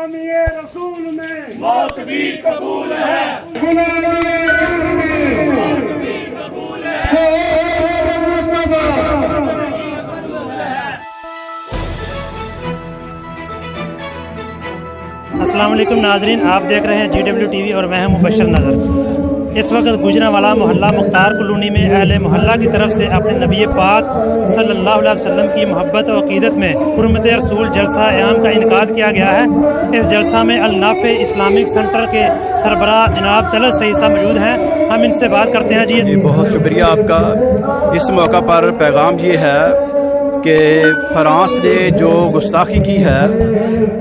गुलामी रसूल में मौत भी कबूल है, अस्सलाम वालेकुम नाजरीन, आप देख रहे हैं GW TV और मैं हूं मुबशर नज़र। इस वक्त गुजरांवाला मोहल्ला मुख्तार कॉलोनी में अहले मोहल्ला की तरफ से अपने नबी पाक सल्लल्लाहु अलैहि वसल्लम की मोहब्बत और अक़ीदत में हुर्मत रसूल जलसा आम का इनकाद किया गया है। इस जलसा में अल नाफ़े इस्लामिक सेंटर के सरबराह जनाब तलत सईद साहब मौजूद हैं। हम इनसे बात करते हैं। जी बहुत शुक्रिया आपका। इस मौका पर पैगाम ये है कि फ्रांस ने जो गुस्ताखी की है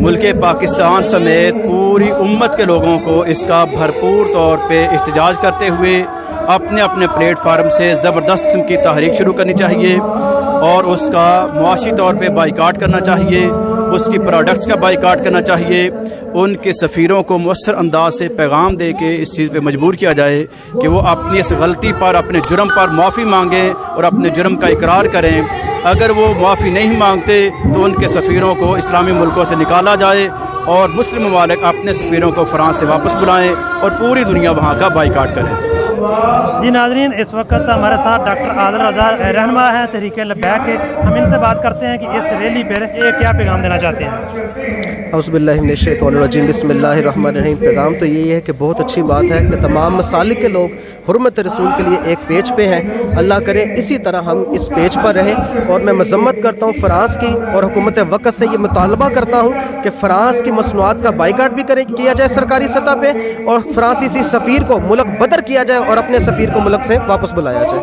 मुल्क पाकिस्तान समेत पूरी उम्मत के लोगों को इसका भरपूर तौर पे एहतजाज करते हुए अपने अपने प्लेटफार्म से ज़बरदस्त किस्म की तहरीक शुरू करनी चाहिए और उसका मुआशी तौर पे बाइकाट करना चाहिए, उसकी प्रोडक्ट्स का बाइकाट करना चाहिए। उनके सफ़ीरों को मुअस्सर अंदाज से पैगाम दे के इस चीज़ पे मजबूर किया जाए कि वो अपनी इस गलती पर, अपने जुर्म पर माफ़ी मांगें और अपने जुर्म का इकरार करें। अगर वो माफ़ी नहीं मांगते तो उनके सफ़ीरों को इस्लामी मुल्कों से निकाला जाए और मुस्लिम ममालिक अपने सफ़ीरों को फ्रांस से वापस बुलाएं और पूरी दुनिया वहाँ का बाइकाट करे। जी नाजरीन, इस वक्त हमारे साथ डॉक्टर आदिल रज़ा रहनुमा है तहरीक लब्बैक के। हम इनसे बात करते हैं कि इस रैली पर ये क्या पैगाम देना चाहते हैं। औज़ुबिल्लाहि मिनश्शैतानिर्रजीम, बिस्मिल्लाहिर्रहमानिर्रहीम। पैगाम तो यही है कि बहुत अच्छी बात है कि तमाम मसालिक के लोग हुर्मत रसूल के लिए एक पेज पे हैं। अल्लाह करे इसी तरह हम इस पेज पर रहें। और मैं मज़म्मत करता हूँ फ़्रांस की और हुकूमत वक़्त से ये मुतालबा करता हूँ कि फ़्रांस की मसनूआत का बाइकाट भी किया जाए सरकारी सतह पर और फ़्रांसीसी सफ़ीर को मुल्क बदर किया जाए और अपने सफ़ीर को मुल्क से वापस बुलाया जाए।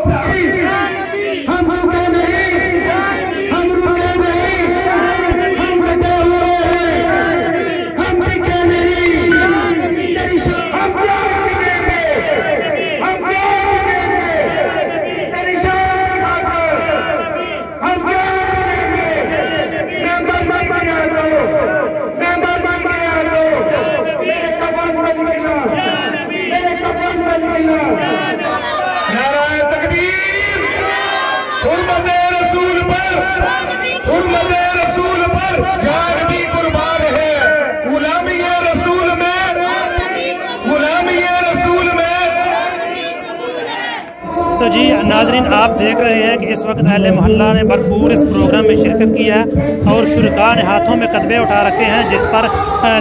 तो जी नाजरीन, आप देख रहे हैं कि इस वक्त अहले मोहल्ला ने भरपूर इस प्रोग्राम में शिरकत की है और शुरका ने हाथों में कदबे उठा रखे हैं जिस पर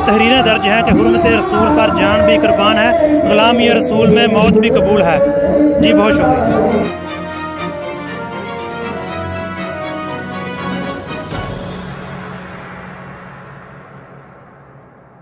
तहरीरें दर्ज हैं कि हुर्मत रसूल पर जान भी कुर्बान है, गुलामी रसूल में मौत भी कबूल है। जी बहुत शुक्रिया।